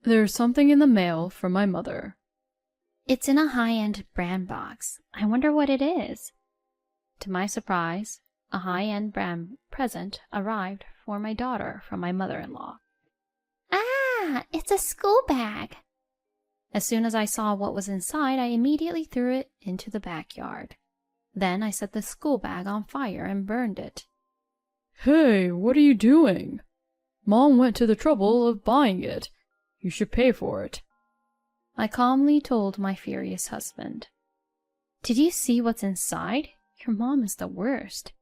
There's something in the mail from my mother. It's in a high-end brand box. I wonder what it is. To my surprise, a high-end brand present arrived for my daughter from my mother-in-law. Ah, it's a school bag. As soon as I saw what was inside, I immediately threw it into the backyard. Then I set the school bag on fire and burned it. Hey, what are you doing? Mom went to the trouble of buying it. You should pay for it. I calmly told my furious husband. Did you see what's inside? Your mom is the worst.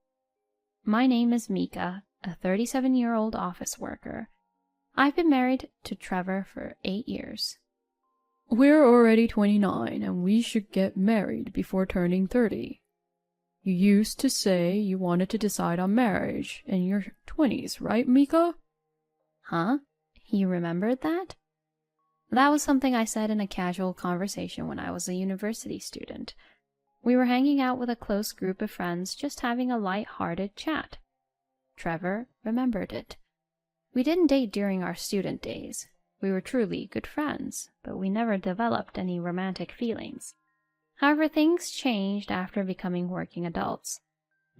My name is Mika, a 37-year-old office worker. I've been married to Trevor for 8 years. We're already 29 and we should get married before turning 30. You used to say you wanted to decide on marriage in your 20s, right, Mika? Huh? He remembered that? That was something I said in a casual conversation when I was a university student. We were hanging out with a close group of friends, just having a light-hearted chat. Trevor remembered it. We didn't date during our student days. We were truly good friends, but we never developed any romantic feelings. However, things changed after becoming working adults.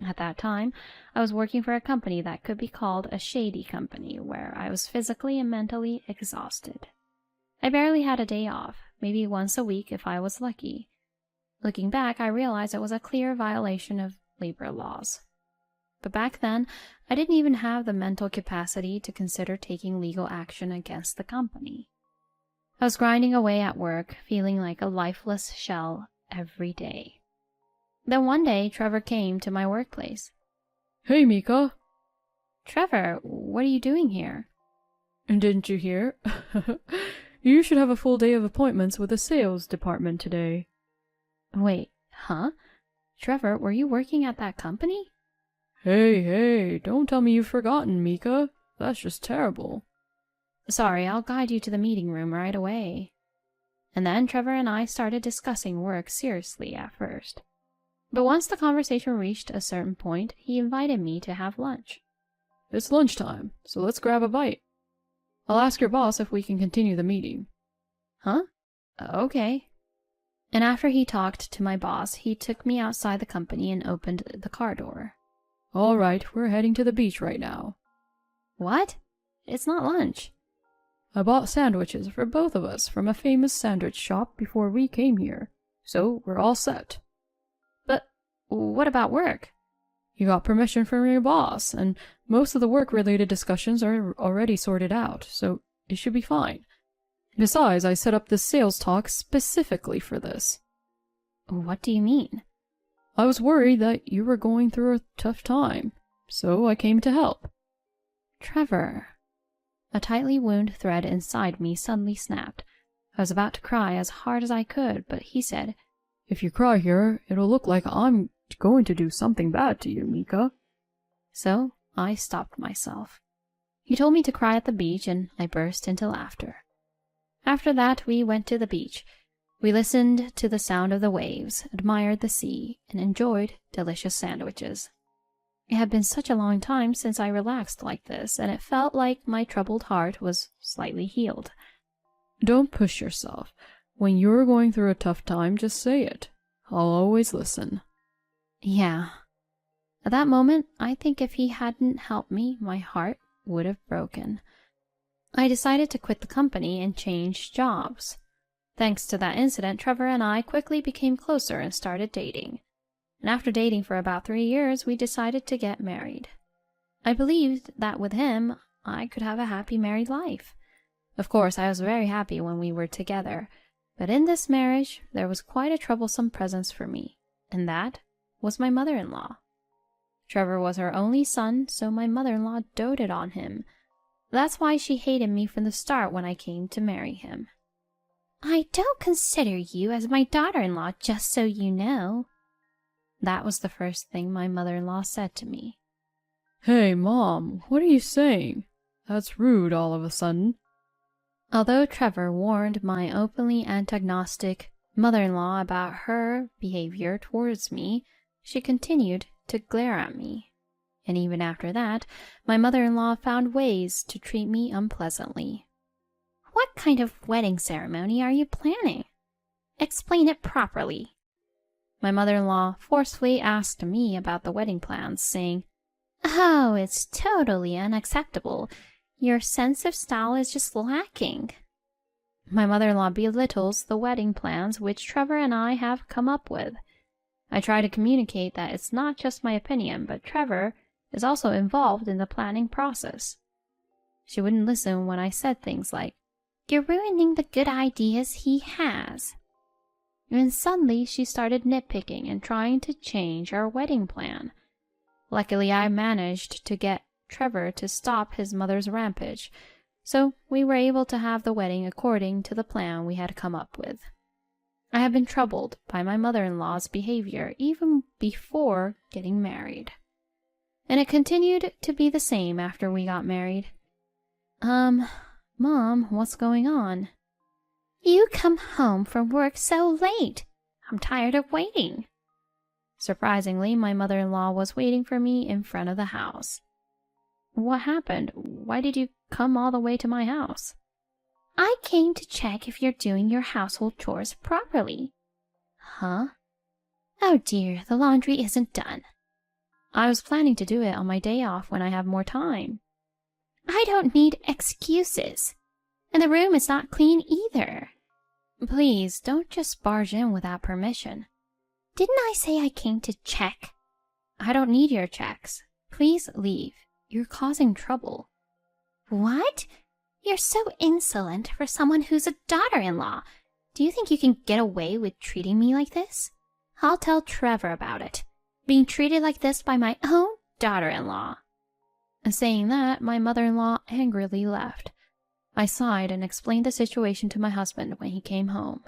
At that time, I was working for a company that could be called a shady company, where I was physically and mentally exhausted. I barely had a day off, maybe once a week if I was lucky. Looking back, I realized it was a clear violation of labor laws. But back then, I didn't even have the mental capacity to consider taking legal action against the company. I was grinding away at work, feeling like a lifeless shell every day. Then one day, Trevor came to my workplace. Hey, Mika. Trevor, what are you doing here? And didn't you hear? You should have a full day of appointments with the sales department today. Wait, huh? Trevor, were you working at that company? Hey, don't tell me you've forgotten, Mika. That's just terrible. Sorry, I'll guide you to the meeting room right away. And then Trevor and I started discussing work seriously at first. But once the conversation reached a certain point, he invited me to have lunch. It's lunchtime, so let's grab a bite. I'll ask your boss if we can continue the meeting. Huh? Okay. And after he talked to my boss, he took me outside the company and opened the car door. All right, we're heading to the beach right now. What? It's not lunch. I bought sandwiches for both of us from a famous sandwich shop before we came here, so we're all set. But what about work? You got permission from your boss, and most of the work-related discussions are already sorted out, so it should be fine. Besides, I set up this sales talk specifically for this. What do you mean? I was worried that you were going through a tough time, so I came to help. Trevor. A tightly wound thread inside me suddenly snapped. I was about to cry as hard as I could, but he said, If you cry here, it'll look like I'm going to do something bad to you, Mika. So I stopped myself. He told me to cry at the beach, and I burst into laughter. After that, we went to the beach. We listened to the sound of the waves, admired the sea, and enjoyed delicious sandwiches. It had been such a long time since I relaxed like this, and it felt like my troubled heart was slightly healed. Don't push yourself. When you're going through a tough time, just say it. I'll always listen. Yeah. At that moment, I think if he hadn't helped me, my heart would have broken. I decided to quit the company and change jobs. Thanks to that incident, Trevor and I quickly became closer and started dating. And after dating for about 3 years, we decided to get married. I believed that with him, I could have a happy married life. Of course, I was very happy when we were together, but in this marriage, there was quite a troublesome presence for me, and that was my mother-in-law. Trevor was her only son, so my mother-in-law doted on him. That's why she hated me from the start when I came to marry him. I don't consider you as my daughter-in-law, just so you know. That was the first thing my mother-in-law said to me. Hey, Mom, what are you saying? That's rude all of a sudden. Although Trevor warned my openly antagonistic mother-in-law about her behavior towards me, she continued to glare at me. And even after that, my mother-in-law found ways to treat me unpleasantly. What kind of wedding ceremony are you planning? Explain it properly. My mother-in-law forcefully asked me about the wedding plans, saying, "Oh, it's totally unacceptable. Your sense of style is just lacking." My mother-in-law belittles the wedding plans which Trevor and I have come up with. I try to communicate that it's not just my opinion, but Trevor is also involved in the planning process. She wouldn't listen when I said things like, "You're ruining the good ideas he has." And suddenly she started nitpicking and trying to change our wedding plan. Luckily, I managed to get Trevor to stop his mother's rampage, so we were able to have the wedding according to the plan we had come up with. I had been troubled by my mother-in-law's behavior even before getting married, and it continued to be the same after we got married. Mom, what's going on?" "You come home from work so late. I'm tired of waiting." Surprisingly, my mother-in-law was waiting for me in front of the house. "What happened? Why did you come all the way to my house?" "I came to check if you're doing your household chores properly." "Huh?" "Oh dear, the laundry isn't done." "I was planning to do it on my day off when I have more time." "I don't need excuses. And the room is not clean either." "Please, don't just barge in without permission." "Didn't I say I came to check?" "I don't need your checks. Please leave. You're causing trouble." "What? You're so insolent for someone who's a daughter-in-law. Do you think you can get away with treating me like this? I'll tell Trevor about it. Being treated like this by my own daughter-in-law." Saying that, my mother-in-law angrily left. I sighed and explained the situation to my husband when he came home.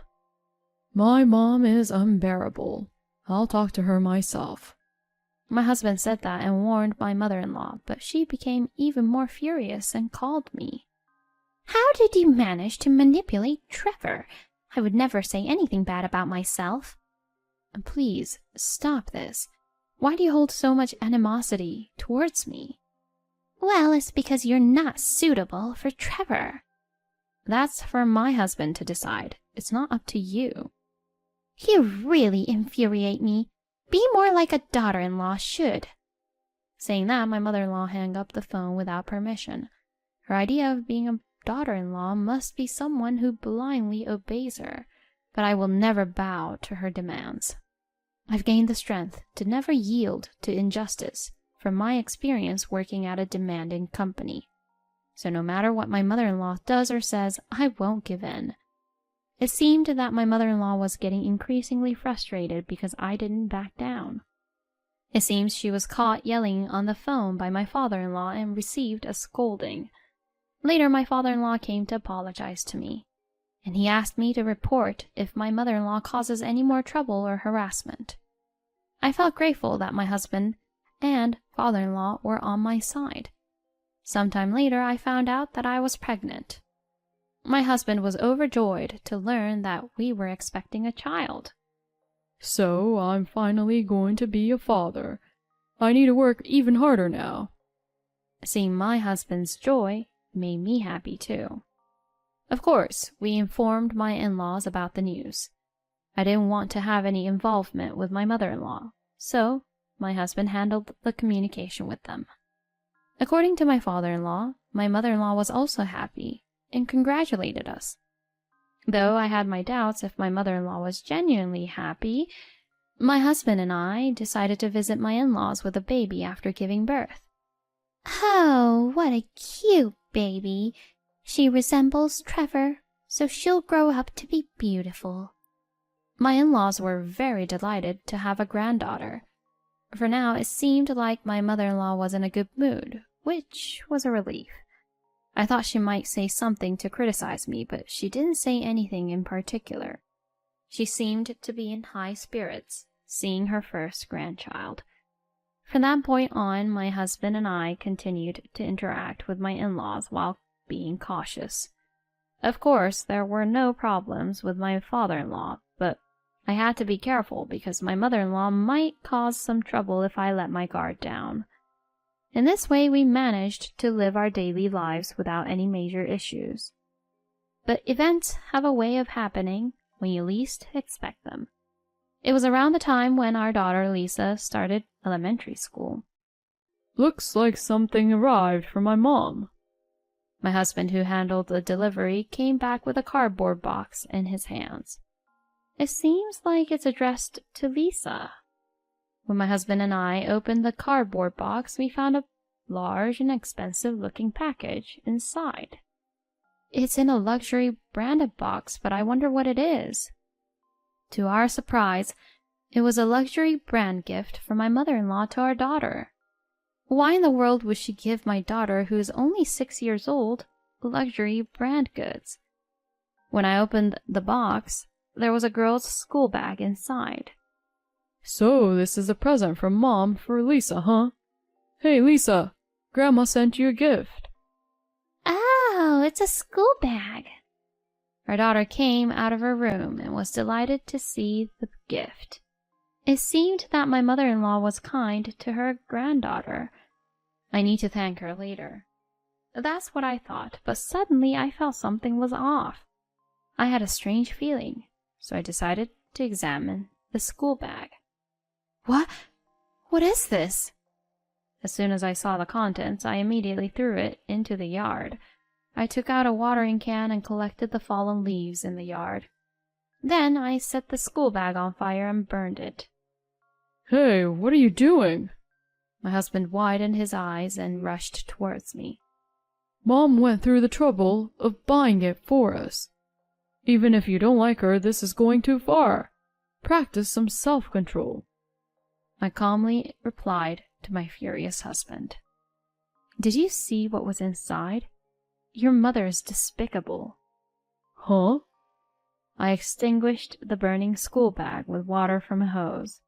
"My mom is unbearable. I'll talk to her myself." My husband said that and warned my mother-in-law, but she became even more furious and called me. "How did you manage to manipulate Trevor? I would never say anything bad about myself." "Please, stop this. Why do you hold so much animosity towards me?" "Well, it's because you're not suitable for Trevor." "That's for my husband to decide. It's not up to you." "You really infuriate me. Be more like a daughter-in-law should." Saying that, my mother-in-law hung up the phone without permission. Her idea of being a daughter-in-law must be someone who blindly obeys her, but I will never bow to her demands. I've gained the strength to never yield to injustice from my experience working at a demanding company. So no matter what my mother-in-law does or says, I won't give in. It seemed that my mother-in-law was getting increasingly frustrated because I didn't back down. It seems she was caught yelling on the phone by my father-in-law and received a scolding. Later, my father-in-law came to apologize to me, and he asked me to report if my mother-in-law causes any more trouble or harassment. I felt grateful that my husband and father-in-law were on my side. Sometime later, I found out that I was pregnant. My husband was overjoyed to learn that we were expecting a child. "So I'm finally going to be a father. I need to work even harder now." Seeing my husband's joy made me happy too. Of course, we informed my in-laws about the news. I didn't want to have any involvement with my mother-in-law, so my husband handled the communication with them. According to my father-in-law, my mother-in-law was also happy and congratulated us. Though I had my doubts if my mother-in-law was genuinely happy, my husband and I decided to visit my in-laws with a baby after giving birth. "Oh, what a cute baby. She resembles Trevor, so she'll grow up to be beautiful." My in-laws were very delighted to have a granddaughter. For now, it seemed like my mother-in-law was in a good mood, which was a relief. I thought she might say something to criticize me, but she didn't say anything in particular. She seemed to be in high spirits, seeing her first grandchild. From that point on, my husband and I continued to interact with my in-laws while being cautious. Of course, there were no problems with my father-in-law, but I had to be careful because my mother-in-law might cause some trouble if I let my guard down. In this way, we managed to live our daily lives without any major issues. but events have a way of happening when you least expect them. It was around the time when our daughter Lisa started elementary school. Looks like something arrived for my mom. My husband, who handled the delivery, came back with a cardboard box in his hands. It seems like it's addressed to Lisa. When my husband and I opened the cardboard box, we found a large and expensive-looking package inside. It's in a luxury branded box, but I wonder what it is. To our surprise, it was a luxury brand gift from my mother-in-law to our daughter. Why in the world would she give my daughter, who is only 6 years old, luxury brand goods? When I opened the box, there was a girl's school bag inside. So this is a present from Mom for Lisa, huh? Hey, Lisa, Grandma sent you a gift. Oh, it's a school bag. Our daughter came out of her room and was delighted to see the gift. It seemed that my mother-in-law was kind to her granddaughter. I need to thank her later. That's what I thought, but suddenly I felt something was off. I had a strange feeling, so I decided to examine the school bag. What is this? As soon as I saw the contents, I immediately threw it into the yard. I took out a watering can and collected the fallen leaves in the yard. Then I set the school bag on fire and burned it. Hey, what are you doing? My husband widened his eyes and rushed towards me. Mom went through the trouble of buying it for us. Even if you don't like her, this is going too far. Practice some self-control. I calmly replied to my furious husband. Did you see what was inside? Your mother is despicable. Huh? I extinguished the burning school bag with water from a hose.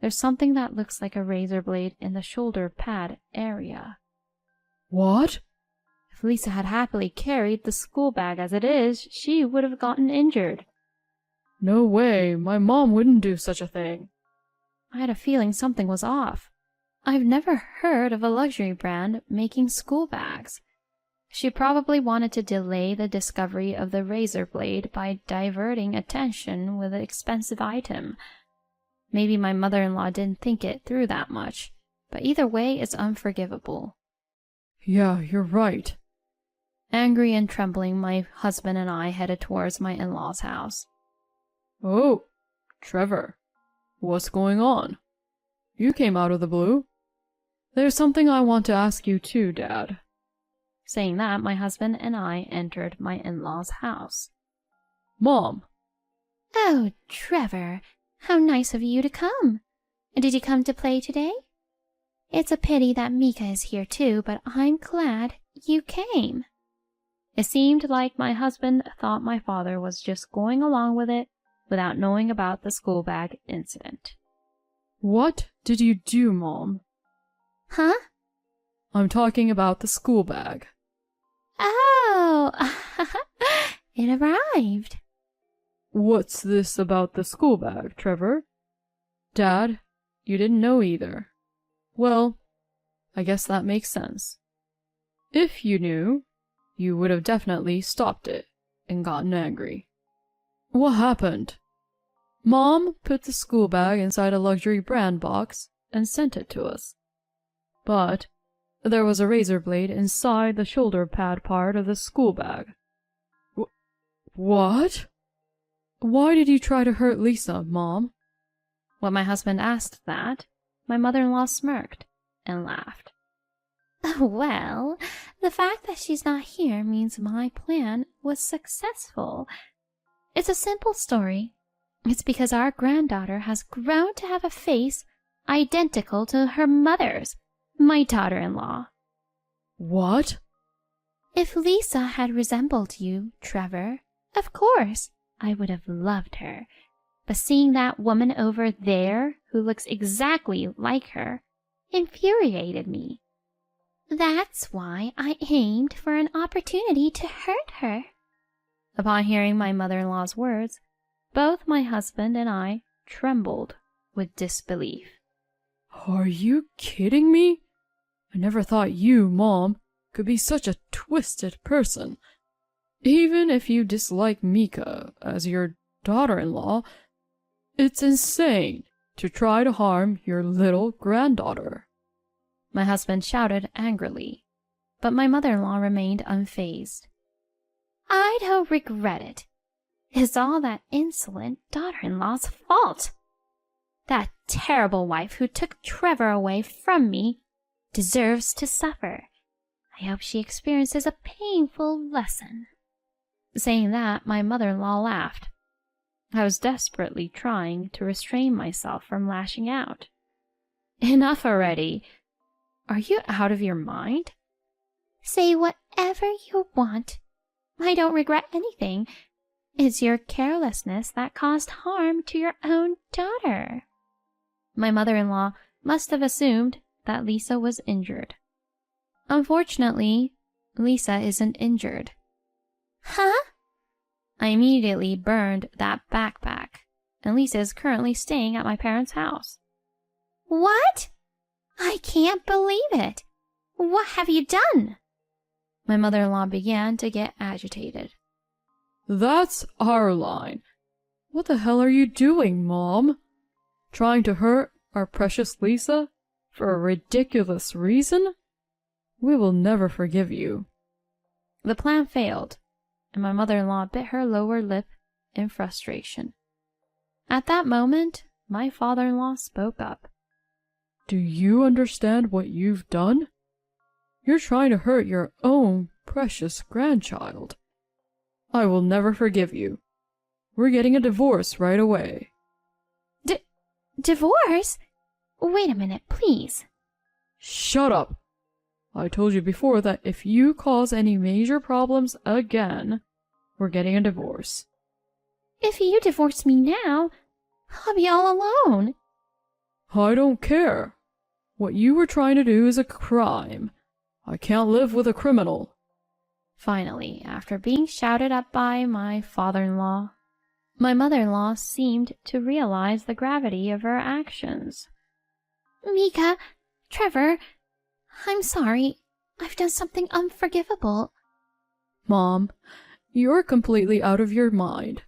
There's something that looks like a razor blade in the shoulder pad area. What? If Lisa had happily carried the school bag as it is, she would have gotten injured. No way, my mom wouldn't do such a thing. I had a feeling something was off. I've never heard of a luxury brand making school bags. She probably wanted to delay the discovery of the razor blade by diverting attention with an expensive item. Maybe my mother-in-law didn't think it through that much, but either way, it's unforgivable. Yeah, you're right. Angry and trembling, my husband and I headed towards my in-laws' house. Oh, Trevor, what's going on? You came out of the blue. There's something I want to ask you too, Dad. Saying that, my husband and I entered my in-laws' house. Mom. Oh, Trevor, how nice of you to come. Did you come to play today? It's a pity that Mika is here too, but I'm glad you came. It seemed like my husband thought my father was just going along with it without knowing about the school bag incident. What did you do, Mom? Huh? I'm talking about the school bag. Oh, it arrived. What's this about the school bag, Trevor? Dad, you didn't know either. Well, I guess that makes sense. If you knew, you would have definitely stopped it and gotten angry. What happened? Mom put the school bag inside a luxury brand box and sent it to us. But there was a razor blade inside the shoulder pad part of the school bag. What? Why did you try to hurt Lisa, Mom? When my husband asked that, my mother-in-law smirked and laughed. Well, the fact that she's not here means my plan was successful. It's a simple story. It's because our granddaughter has grown to have a face identical to her mother's, my daughter-in-law. What? If Lisa had resembled you, Trevor, of course, I would have loved her. But seeing that woman over there, who looks exactly like her, infuriated me. That's why I aimed for an opportunity to hurt her. Upon hearing my mother-in-law's words, both my husband and I trembled with disbelief. Are you kidding me? I never thought you, Mom, could be such a twisted person. Even if you dislike Mika as your daughter-in-law, it's insane to try to harm your little granddaughter. My husband shouted angrily, but my mother-in-law remained unfazed. I don't regret it. It's all that insolent daughter-in-law's fault. That terrible wife who took Trevor away from me deserves to suffer. I hope she experiences a painful lesson. Saying that, my mother-in-law laughed. I was desperately trying to restrain myself from lashing out. Enough already. Are you out of your mind? Say whatever you want. I don't regret anything. It's your carelessness that caused harm to your own daughter. My mother-in-law must have assumed that Lisa was injured. Unfortunately, Lisa isn't injured. Huh? I immediately burned that backpack, and Lisa is currently staying at my parents' house. What? I can't believe it. What have you done? My mother-in-law began to get agitated. That's our line. What the hell are you doing, Mom? Trying to hurt our precious Lisa for a ridiculous reason? We will never forgive you. The plan failed, and my mother-in-law bit her lower lip in frustration. At that moment, my father-in-law spoke up. Do you understand what you've done? You're trying to hurt your own precious grandchild. I will never forgive you. We're getting a divorce right away. Divorce? Wait a minute, please. Shut up! I told you before that if you cause any major problems again, we're getting a divorce. If you divorce me now, I'll be all alone. I don't care. What you were trying to do is a crime. I can't live with a criminal. Finally, after being shouted at by my father-in-law, my mother-in-law seemed to realize the gravity of her actions. Mika, Trevor, I'm sorry. I've done something unforgivable. Mom, you're completely out of your mind.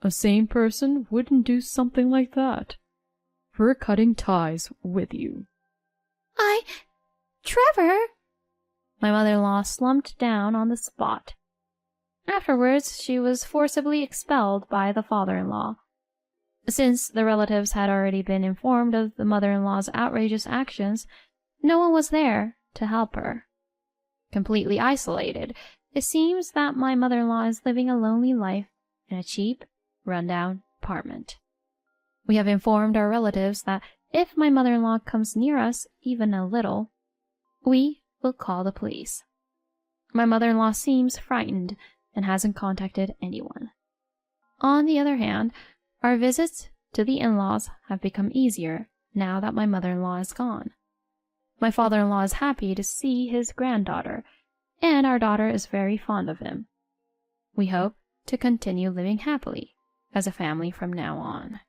A sane person wouldn't do something like that. We're cutting ties with you. Trevor! My mother-in-law slumped down on the spot. Afterwards, she was forcibly expelled by the father-in-law. Since the relatives had already been informed of the mother-in-law's outrageous actions, no one was there to help her. Completely isolated, it seems that my mother-in-law is living a lonely life in a cheap, run-down apartment. We have informed our relatives that if my mother-in-law comes near us even a little, we will call the police. My mother-in-law seems frightened and hasn't contacted anyone. On the other hand, our visits to the in-laws have become easier now that my mother-in-law is gone. My father-in-law is happy to see his granddaughter, and our daughter is very fond of him. We hope to continue living happily as a family from now on.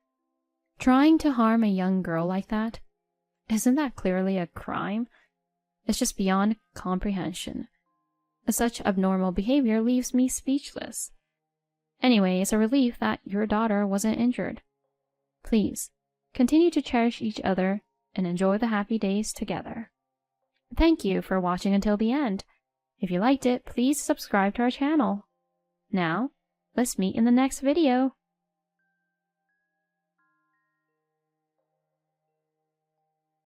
Trying to harm a young girl like that? Isn't that clearly a crime? It's just beyond comprehension. Such abnormal behavior leaves me speechless. Anyway, it's a relief that your daughter wasn't injured. Please, continue to cherish each other and enjoy the happy days together. Thank you for watching until the end. If you liked it, please subscribe to our channel. Now, let's meet in the next video.